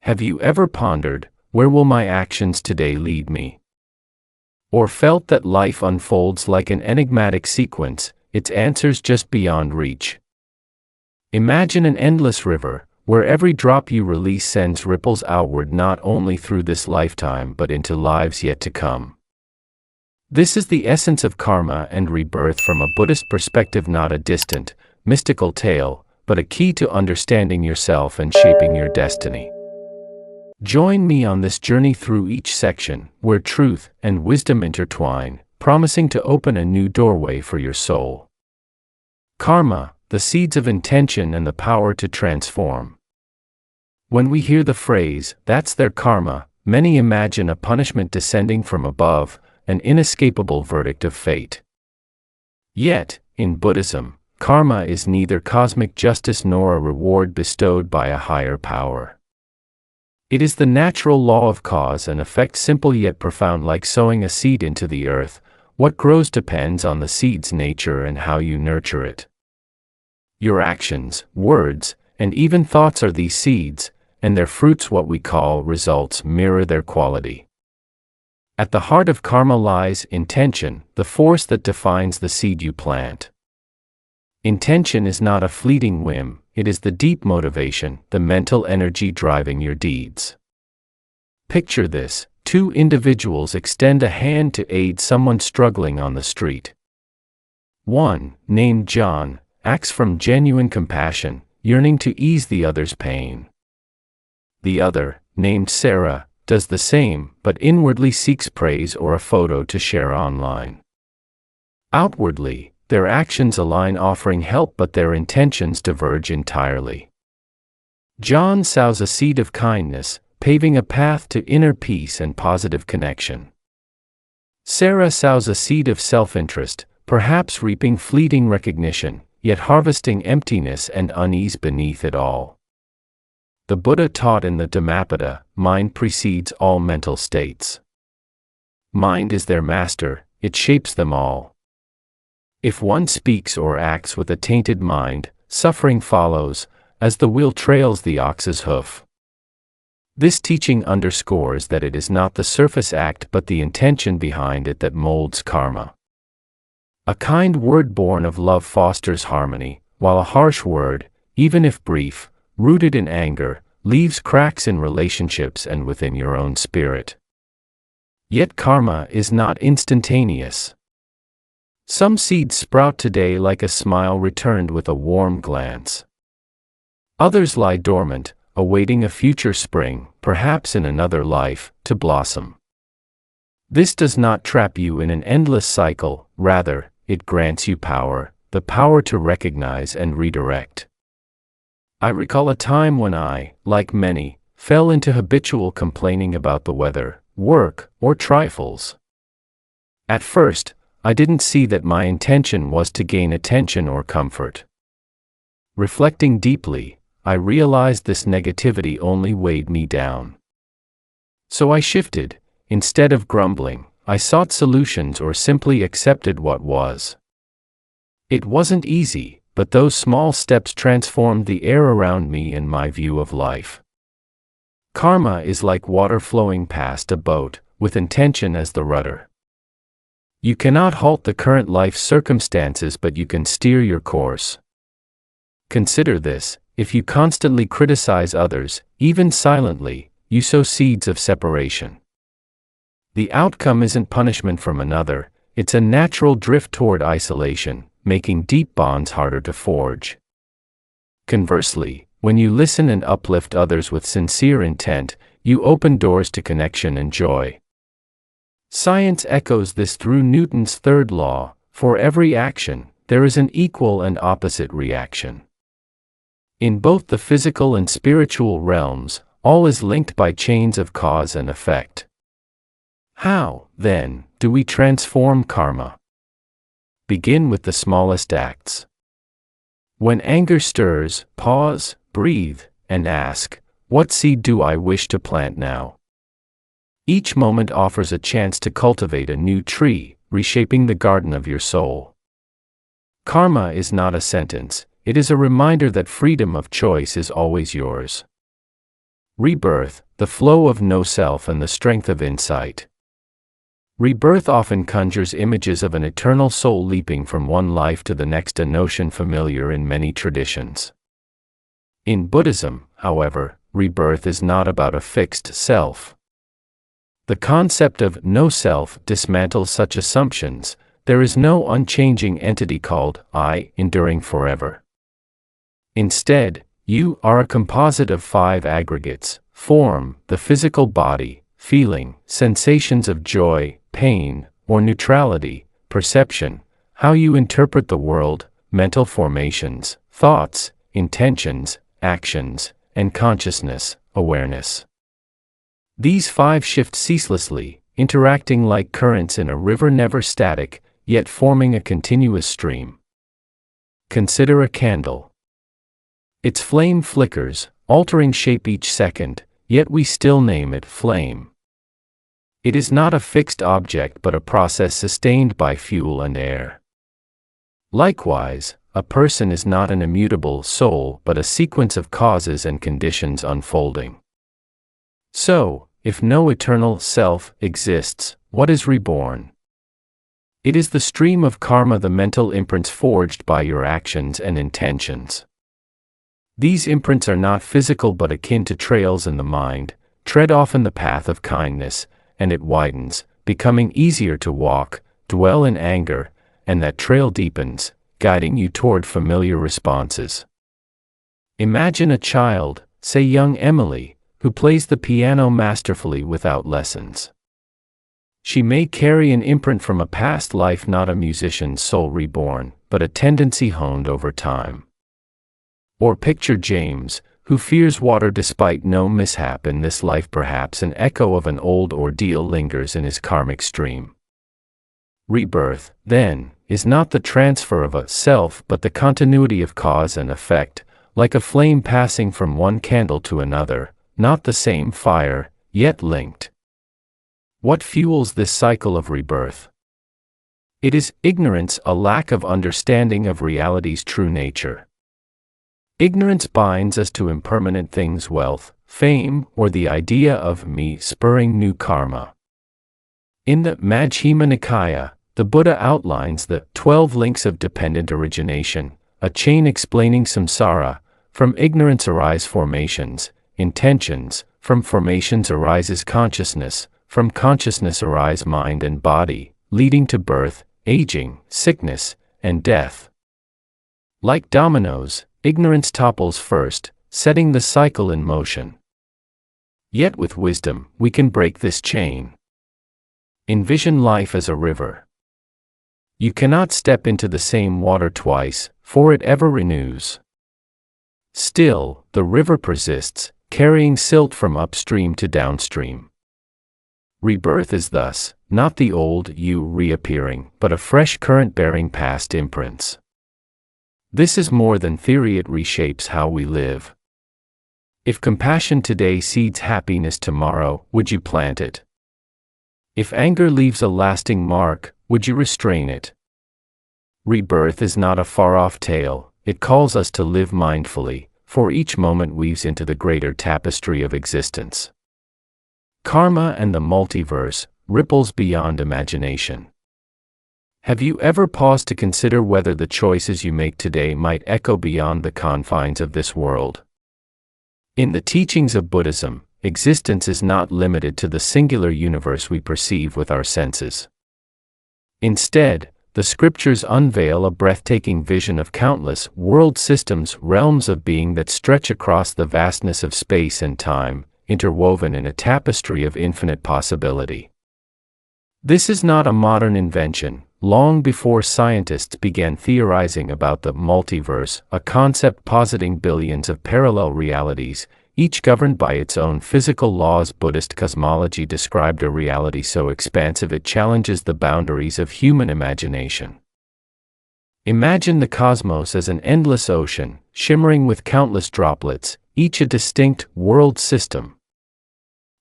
Have you ever pondered, where will my actions today lead me? Or felt that life unfolds like an enigmatic sequence, its answers just beyond reach? Imagine an endless river, where every drop you release sends ripples outward not only through this lifetime but into lives yet to come. This is the essence of karma and rebirth from a Buddhist perspective, not a distant, mystical tale, but a key to understanding yourself and shaping your destiny. Join me on this journey through each section, where truth and wisdom intertwine, promising to open a new doorway for your soul. Karma, the seeds of intention and the power to transform. When we hear the phrase, "that's their karma," many imagine a punishment descending from above, an inescapable verdict of fate. Yet, in Buddhism, karma is neither cosmic justice nor a reward bestowed by a higher power. It is the natural law of cause and effect, simple yet profound, like sowing a seed into the earth. What grows depends on the seed's nature and how you nurture it. Your actions, words, and even thoughts are these seeds, and their fruits, what we call results, mirror their quality. At the heart of karma lies intention, the force that defines the seed you plant. Intention is not a fleeting whim, it is the deep motivation, the mental energy driving your deeds. Picture this: two individuals extend a hand to aid someone struggling on the street. One, named John, acts from genuine compassion, yearning to ease the other's pain. The other, named Sarah, does the same, but inwardly seeks praise or a photo to share online. Outwardly, their actions align, offering help, but their intentions diverge entirely. John sows a seed of kindness, paving a path to inner peace and positive connection. Sarah sows a seed of self-interest, perhaps reaping fleeting recognition, yet harvesting emptiness and unease beneath it all. The Buddha taught in the Dhammapada, mind precedes all mental states. Mind is their master, it shapes them all. If one speaks or acts with a tainted mind, suffering follows, as the wheel trails the ox's hoof. This teaching underscores that it is not the surface act but the intention behind it that molds karma. A kind word born of love fosters harmony, while a harsh word, even if brief, rooted in anger, leaves cracks in relationships and within your own spirit. Yet karma is not instantaneous. Some seeds sprout today like a smile returned with a warm glance. Others lie dormant, awaiting a future spring, perhaps in another life, to blossom. This does not trap you in an endless cycle, rather, it grants you power, the power to recognize and redirect. I recall a time when I, like many, fell into habitual complaining about the weather, work, or trifles. At first, I didn't see that my intention was to gain attention or comfort. Reflecting deeply, I realized this negativity only weighed me down. So I shifted. Instead of grumbling, I sought solutions or simply accepted what was. It wasn't easy, but those small steps transformed the air around me and my view of life. Karma is like water flowing past a boat, with intention as the rudder. You cannot halt the current life circumstances, but you can steer your course. Consider this: if you constantly criticize others, even silently, you sow seeds of separation. The outcome isn't punishment from another, it's a natural drift toward isolation, making deep bonds harder to forge. Conversely, when you listen and uplift others with sincere intent, you open doors to connection and joy. Science echoes this through Newton's third law: for every action, there is an equal and opposite reaction. In both the physical and spiritual realms, all is linked by chains of cause and effect. How, then, do we transform karma? Begin with the smallest acts. When anger stirs, pause, breathe, and ask, what seed do I wish to plant now? Each moment offers a chance to cultivate a new tree, reshaping the garden of your soul. Karma is not a sentence, it is a reminder that freedom of choice is always yours. Rebirth, the flow of no-self and the strength of insight. Rebirth often conjures images of an eternal soul leaping from one life to the next, a notion familiar in many traditions. In Buddhism, however, rebirth is not about a fixed self. The concept of no-self dismantles such assumptions. There is no unchanging entity called I, enduring forever. Instead, you are a composite of 5 aggregates: form, the physical body; feeling, sensations of joy, pain, or neutrality; perception, how you interpret the world; mental formations, thoughts, intentions, actions; and consciousness, awareness. These 5 shift ceaselessly, interacting like currents in a river, never static, yet forming a continuous stream. Consider a candle. Its flame flickers, altering shape each second, yet we still name it flame. It is not a fixed object but a process sustained by fuel and air. Likewise, a person is not an immutable soul but a sequence of causes and conditions unfolding. So, if no eternal self exists, what is reborn? It is the stream of karma, the mental imprints forged by your actions and intentions. These imprints are not physical but akin to trails in the mind. Tread often the path of kindness, and it widens, becoming easier to walk; dwell in anger, and that trail deepens, guiding you toward familiar responses. Imagine a child, say young Emily, who plays the piano masterfully without lessons. She may carry an imprint from a past life, not a musician's soul reborn, but a tendency honed over time. Or picture James, who fears water despite no mishap in this life. Perhaps an echo of an old ordeal lingers in his karmic stream. Rebirth, then, is not the transfer of a self but the continuity of cause and effect, like a flame passing from one candle to another, not the same fire, yet linked. What fuels this cycle of rebirth? It is ignorance, a lack of understanding of reality's true nature. Ignorance binds us to impermanent things, wealth, fame, or the idea of me, spurring new karma. In the Majjhima Nikaya, the Buddha outlines the 12 links of dependent origination, a chain explaining samsara. From ignorance arise formations, intentions; from formations arises consciousness; from consciousness arise mind and body, leading to birth, aging, sickness, and death. Like dominoes, ignorance topples first, setting the cycle in motion. Yet with wisdom, we can break this chain. Envision life as a river. You cannot step into the same water twice, for it ever renews. Still, the river persists, carrying silt from upstream to downstream. Rebirth is thus, not the old you reappearing, but a fresh current bearing past imprints. This is more than theory, it reshapes how we live. If compassion today seeds happiness tomorrow, would you plant it? If anger leaves a lasting mark, would you restrain it? Rebirth is not a far-off tale, it calls us to live mindfully, for each moment weaves into the greater tapestry of existence. Karma and the multiverse, ripples beyond imagination. Have you ever paused to consider whether the choices you make today might echo beyond the confines of this world? In the teachings of Buddhism, existence is not limited to the singular universe we perceive with our senses. Instead, the scriptures unveil a breathtaking vision of countless world systems, realms of being that stretch across the vastness of space and time, interwoven in a tapestry of infinite possibility. This is not a modern invention. Long before scientists began theorizing about the multiverse, a concept positing billions of parallel realities, each governed by its own physical laws, Buddhist cosmology described a reality so expansive it challenges the boundaries of human imagination. Imagine the cosmos as an endless ocean, shimmering with countless droplets, each a distinct world system.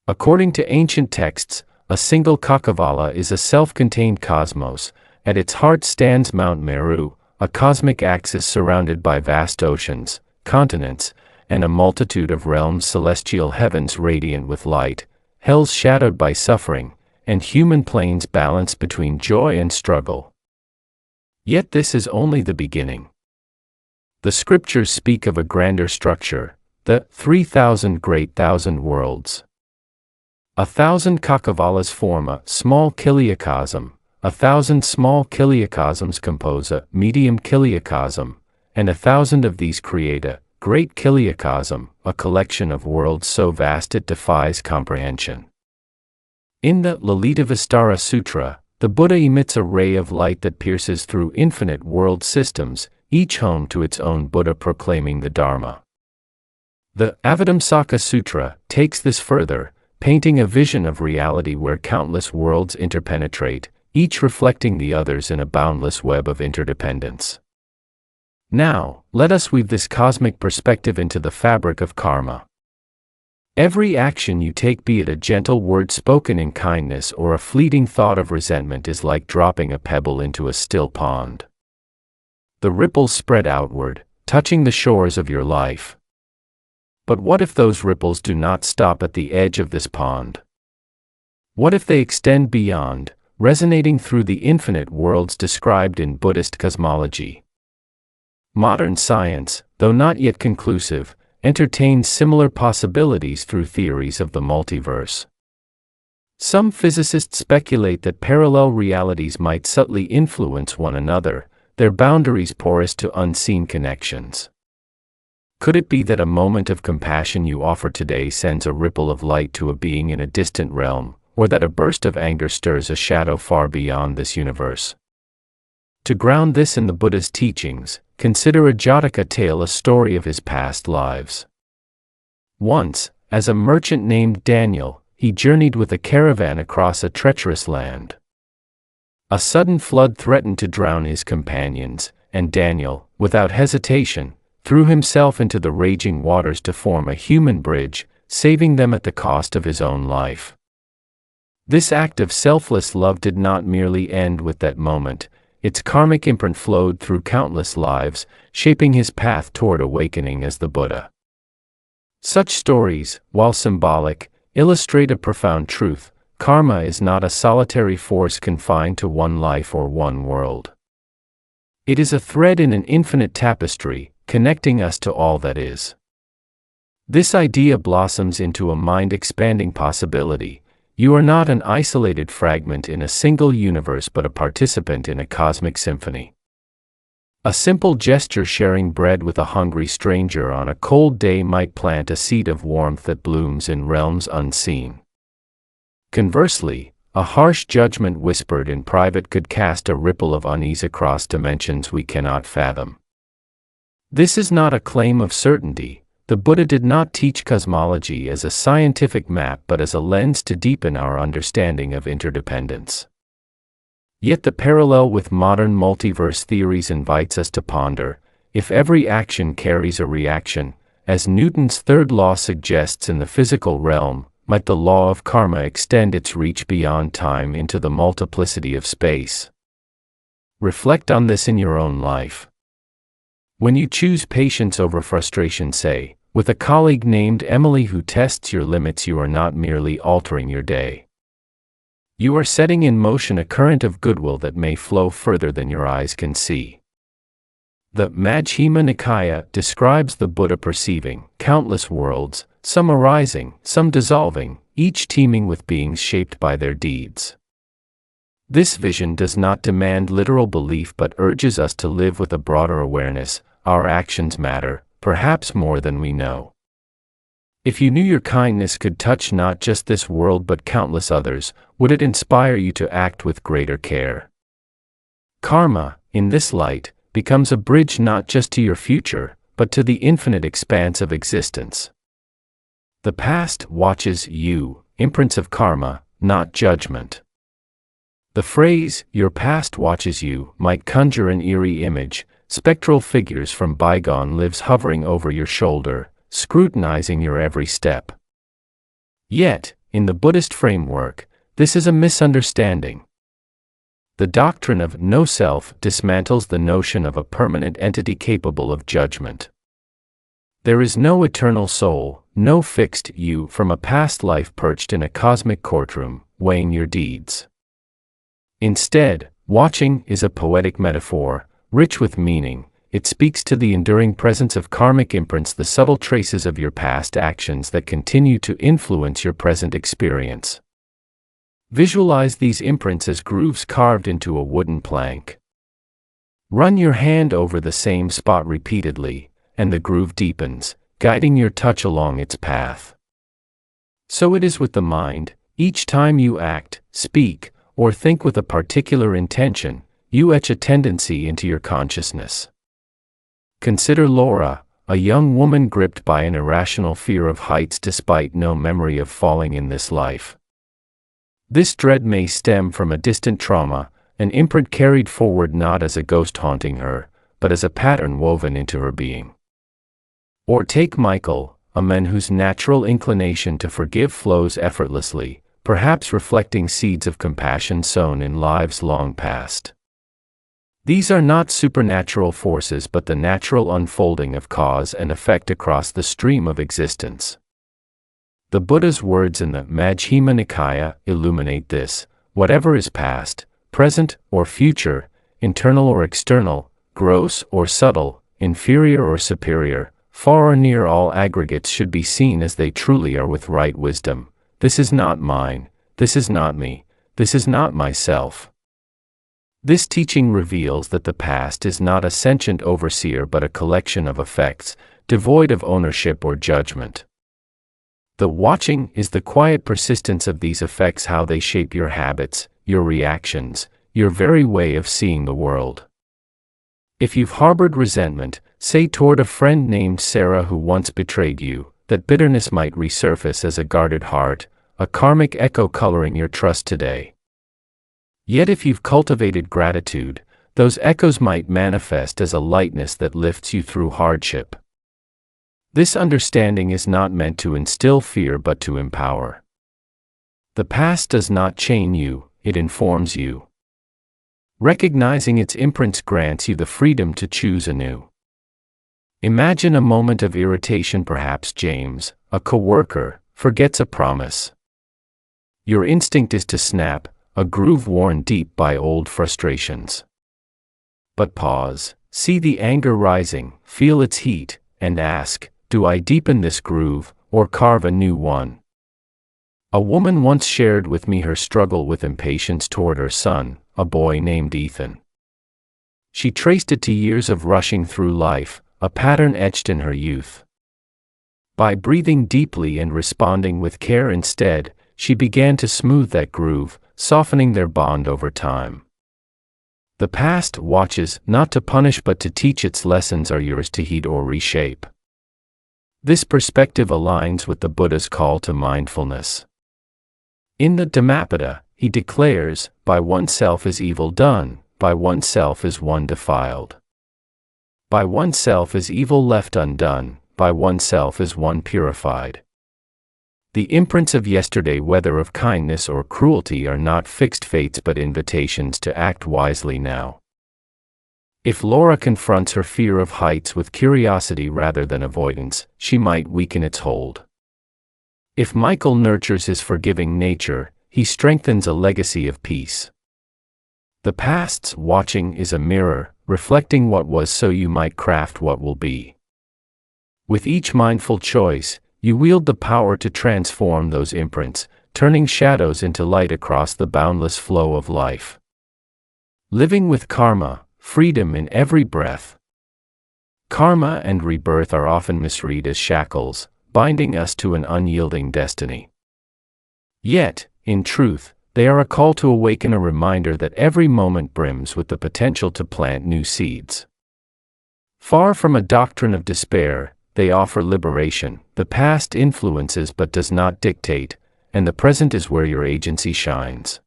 According to ancient texts, a single Kakavala is a self-contained cosmos. At its heart stands Mount Meru, a cosmic axis surrounded by vast oceans, continents, and a multitude of realms, celestial heavens radiant with light, hells shadowed by suffering, and human planes balanced between joy and struggle. Yet this is only the beginning. The scriptures speak of a grander structure, the 3,000 great thousand worlds. 1,000 kakavalas form a small kiliacosm, 1,000 small kiliacosms compose a medium kiliacosm, and 1,000 of these create a great kiliacosm, a collection of worlds so vast it defies comprehension. In the Lalitavistara Sutra, the Buddha emits a ray of light that pierces through infinite world systems, each home to its own Buddha proclaiming the Dharma. The Avadamsaka Sutra takes this further, painting a vision of reality where countless worlds interpenetrate, each reflecting the others in a boundless web of interdependence. Now, let us weave this cosmic perspective into the fabric of karma. Every action you take, be it a gentle word spoken in kindness or a fleeting thought of resentment, is like dropping a pebble into a still pond. The ripples spread outward, touching the shores of your life. But what if those ripples do not stop at the edge of this pond? What if they extend beyond, resonating through the infinite worlds described in Buddhist cosmology? Modern science, though not yet conclusive, entertains similar possibilities through theories of the multiverse. Some physicists speculate that parallel realities might subtly influence one another, their boundaries porous to unseen connections. Could it be that a moment of compassion you offer today sends a ripple of light to a being in a distant realm, or that a burst of anger stirs a shadow far beyond this universe? To ground this in the Buddha's teachings, consider a Jataka tale, a story of his past lives. Once, as a merchant named Daniel, he journeyed with a caravan across a treacherous land. A sudden flood threatened to drown his companions, and Daniel, without hesitation, threw himself into the raging waters to form a human bridge, saving them at the cost of his own life. This act of selfless love did not merely end with that moment. Its karmic imprint flowed through countless lives, shaping his path toward awakening as the Buddha. Such stories, while symbolic, illustrate a profound truth: karma is not a solitary force confined to one life or one world. It is a thread in an infinite tapestry, connecting us to all that is. This idea blossoms into a mind-expanding possibility. You are not an isolated fragment in a single universe but a participant in a cosmic symphony. A simple gesture, sharing bread with a hungry stranger on a cold day, might plant a seed of warmth that blooms in realms unseen. Conversely, a harsh judgment whispered in private could cast a ripple of unease across dimensions we cannot fathom. This is not a claim of certainty. The Buddha did not teach cosmology as a scientific map but as a lens to deepen our understanding of interdependence. Yet the parallel with modern multiverse theories invites us to ponder: if every action carries a reaction, as Newton's third law suggests in the physical realm, might the law of karma extend its reach beyond time into the multiplicity of space? Reflect on this in your own life. When you choose patience over frustration, say, with a colleague named Emily who tests your limits, you are not merely altering your day. You are setting in motion a current of goodwill that may flow further than your eyes can see. The Majjhima Nikaya describes the Buddha perceiving countless worlds, some arising, some dissolving, each teeming with beings shaped by their deeds. This vision does not demand literal belief but urges us to live with a broader awareness. Our actions matter, perhaps more than we know. If you knew your kindness could touch not just this world but countless others, would it inspire you to act with greater care? Karma, in this light, becomes a bridge not just to your future, but to the infinite expanse of existence. The past watches you, imprints of karma, not judgment. The phrase, "your past watches you," might conjure an eerie image: spectral figures from bygone lives hovering over your shoulder, scrutinizing your every step. Yet, in the Buddhist framework, this is a misunderstanding. The doctrine of no self dismantles the notion of a permanent entity capable of judgment. There is no eternal soul, no fixed you from a past life perched in a cosmic courtroom, weighing your deeds. Instead, watching is a poetic metaphor, rich with meaning. It speaks to the enduring presence of karmic imprints, the subtle traces of your past actions that continue to influence your present experience. Visualize these imprints as grooves carved into a wooden plank. Run your hand over the same spot repeatedly, and the groove deepens, guiding your touch along its path. So it is with the mind. Each time you act, speak, or think with a particular intention, you etch a tendency into your consciousness. Consider Laura, a young woman gripped by an irrational fear of heights despite no memory of falling in this life. This dread may stem from a distant trauma, an imprint carried forward not as a ghost haunting her, but as a pattern woven into her being. Or take Michael, a man whose natural inclination to forgive flows effortlessly, perhaps reflecting seeds of compassion sown in lives long past. These are not supernatural forces but the natural unfolding of cause and effect across the stream of existence. The Buddha's words in the Majjhima Nikaya illuminate this: whatever is past, present, or future, internal or external, gross or subtle, inferior or superior, far or near, all aggregates should be seen as they truly are with right wisdom. This is not mine, this is not me, this is not myself. This teaching reveals that the past is not a sentient overseer but a collection of effects, devoid of ownership or judgment. The watching is the quiet persistence of these effects, how they shape your habits, your reactions, your very way of seeing the world. If you've harbored resentment, say toward a friend named Sarah who once betrayed you, that bitterness might resurface as a guarded heart, a karmic echo coloring your trust today. Yet if you've cultivated gratitude, those echoes might manifest as a lightness that lifts you through hardship. This understanding is not meant to instill fear but to empower. The past does not chain you, it informs you. Recognizing its imprints grants you the freedom to choose anew. Imagine a moment of irritation. Perhaps James, a coworker, forgets a promise. Your instinct is to snap, a groove worn deep by old frustrations. But pause, see the anger rising, feel its heat, and ask, do I deepen this groove, or carve a new one? A woman once shared with me her struggle with impatience toward her son, a boy named Ethan. She traced it to years of rushing through life, a pattern etched in her youth. By breathing deeply and responding with care instead, she began to smooth that groove, softening their bond over time. The past watches, not to punish but to teach. Its lessons are yours to heed or reshape. This perspective aligns with the Buddha's call to mindfulness. In the Dhammapada, he declares, by oneself is evil done, by oneself is one defiled. By oneself is evil left undone, by oneself is one purified. The imprints of yesterday, whether of kindness or cruelty, are not fixed fates but invitations to act wisely now. If Laura confronts her fear of heights with curiosity rather than avoidance, she might weaken its hold. If Michael nurtures his forgiving nature, he strengthens a legacy of peace. The past's watching is a mirror, reflecting what was so you might craft what will be. With each mindful choice, you wield the power to transform those imprints, turning shadows into light across the boundless flow of life. Living with karma, freedom in every breath. Karma and rebirth are often misread as shackles, binding us to an unyielding destiny. Yet, in truth, they are a call to awaken, a reminder that every moment brims with the potential to plant new seeds. Far from a doctrine of despair, they offer liberation. The past influences but does not dictate, and the present is where your agency shines.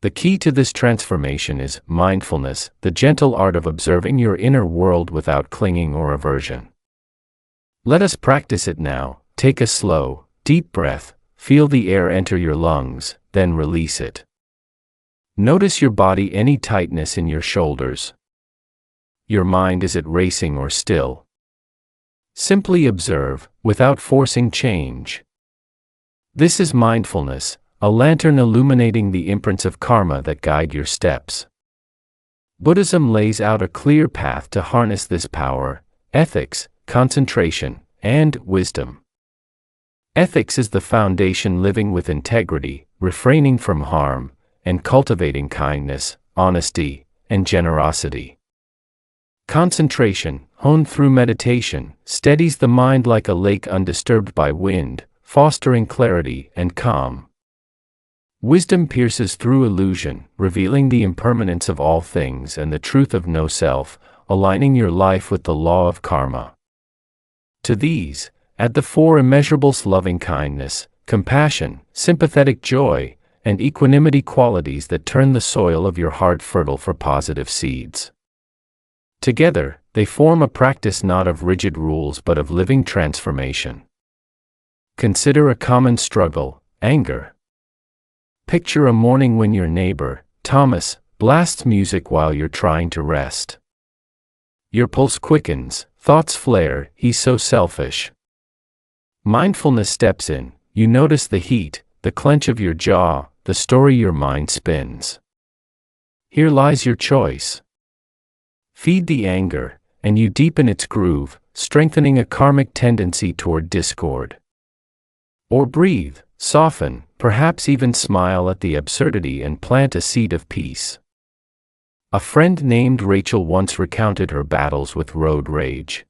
The key to this transformation is mindfulness, the gentle art of observing your inner world without clinging or aversion. Let us practice it now. Take a slow, deep breath, feel the air enter your lungs, then release it. Notice your body, any tightness in your shoulders. Your mind, is it racing or still? Simply observe, without forcing change. This is mindfulness, a lantern illuminating the imprints of karma that guide your steps. Buddhism lays out a clear path to harness this power: ethics, concentration, and wisdom. Ethics is the foundation: living with integrity, refraining from harm, and cultivating kindness, honesty, and generosity. Concentration, honed through meditation, steadies the mind like a lake undisturbed by wind, fostering clarity and calm. Wisdom pierces through illusion, revealing the impermanence of all things and the truth of no self, aligning your life with the law of karma. To these, add the four immeasurables: loving kindness, compassion, sympathetic joy, and equanimity, qualities that turn the soil of your heart fertile for positive seeds. Together, they form a practice not of rigid rules but of living transformation. Consider a common struggle: anger. Picture a morning when your neighbor, Thomas, blasts music while you're trying to rest. Your pulse quickens, thoughts flare: he's so selfish. Mindfulness steps in. You notice the heat, the clench of your jaw, the story your mind spins. Here lies your choice. Feed the anger, and you deepen its groove, strengthening a karmic tendency toward discord. Or breathe, soften, perhaps even smile at the absurdity and plant a seed of peace. A friend named Rachel once recounted her battles with road rage.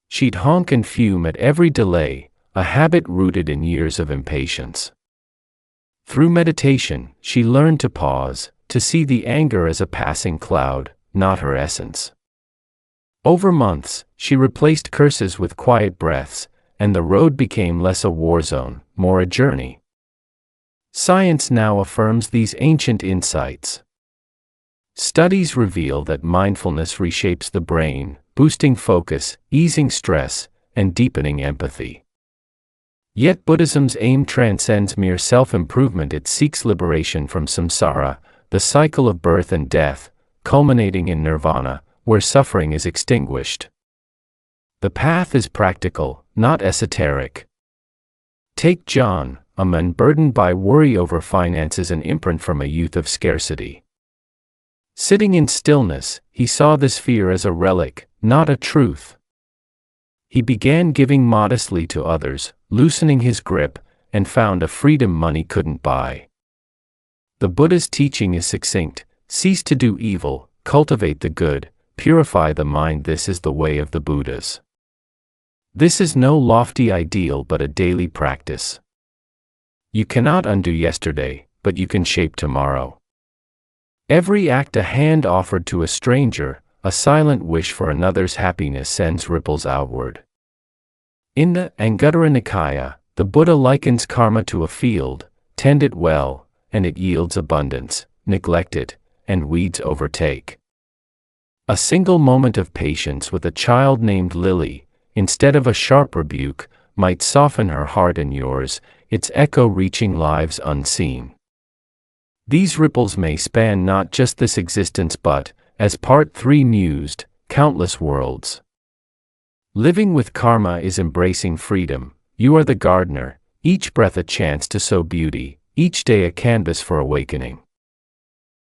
She'd honk and fume at every delay, a habit rooted in years of impatience. Through meditation, she learned to pause, to see the anger as a passing cloud, not her essence. Over months, she replaced curses with quiet breaths, and the road became less a war zone, more a journey. Science now affirms these ancient insights. Studies reveal that mindfulness reshapes the brain, boosting focus, easing stress, and deepening empathy. Yet Buddhism's aim transcends mere self-improvement. It seeks liberation from samsara, the cycle of birth and death, culminating in nirvana, where suffering is extinguished. The path is practical, not esoteric. Take John, a man burdened by worry over finances, an imprint from a youth of scarcity. Sitting in stillness, he saw this fear as a relic, not a truth. He began giving modestly to others, loosening his grip, and found a freedom money couldn't buy. The Buddha's teaching is succinct: cease to do evil, cultivate the good, purify the mind. This is the way of the Buddhas. This is no lofty ideal but a daily practice. You cannot undo yesterday, but you can shape tomorrow. Every act a hand offered to a stranger, a silent wish for another's happiness sends ripples outward. In the Anguttara Nikaya, the Buddha likens karma to a field: tend it well, and it yields abundance; neglect it, and weeds overtake. A single moment of patience with a child named Lily, instead of a sharp rebuke, might soften her heart and yours, its echo reaching lives unseen. These ripples may span not just this existence but, as Part 3 mused, countless worlds. Living with karma is embracing freedom. You are the gardener, each breath a chance to sow beauty, each day a canvas for awakening.